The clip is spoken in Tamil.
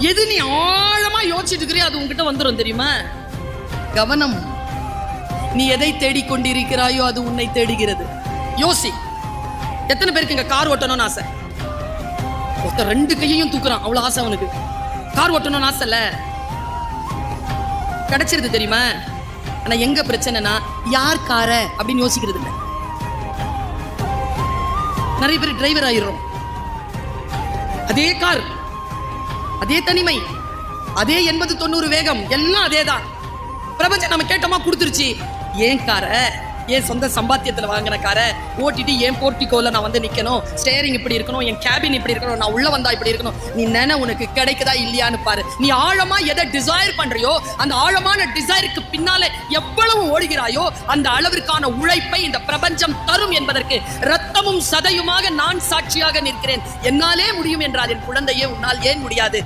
எது நீ ஆழமா யோசிச்சுட்டு இருக்கிறியோ அது உன்கிட்ட வந்துடும் தெரியுமா? கவனம். நீ எதை தேடிக்கொண்டிருக்கிறாயோ அது உன்னை தேடுகிறது. யோசி. எத்தனை பேருக்கு இங்க கார் ஓட்டணும்னு ஆசை? ஒருத்தர் 2 கையையும் தூக்குறான், அவ்வளவு ஆசை அவனுக்கு. கார் ஓட்டணும்னு ஆசை இல்ல, கிடைச்சிருது தெரியுமா? ஆனா எங்க பிரச்சனைனா யார் கார அப்படின்னு யோசிக்கிறது இல்லை. நிறைய பேர் டிரைவர் ஆயிடுறோம். அதே கார், அதே தனிமை, அதே 80-90 வேகம், எல்லாம் அதேதான். பிரபஞ்சம் நம்ம கேட்டோமா கொடுத்துருச்சு. ஏன் கார, என் சொந்த சம்பாத்தியத்தில் வாங்கின காரை ஓட்டிட்டு என் போர்ட்டிகோல நான் வந்து நிற்கணும், ஸ்டேரிங் இப்படி இருக்கணும், என் கேபின் இப்படி இருக்கணும், நான் உள்ள வந்தா இப்படி இருக்கணும். நீ உனக்கு கிடைக்குதா இல்லையான்னு பாரு. நீ ஆழமா எதை டிசைர் பண்றியோ அந்த ஆழமான டிசைருக்கு பின்னாலே எவ்வளவு ஓடுகிறாயோ அந்த அளவிற்கான உழைப்பை இந்த பிரபஞ்சம் தரும் என்பதற்கு ரத்தமும் சதையுமாக நான் சாட்சியாக நிற்கிறேன். என்னாலே முடியும் என்றால் என் குழந்தையே உன்னால் ஏன் முடியாது?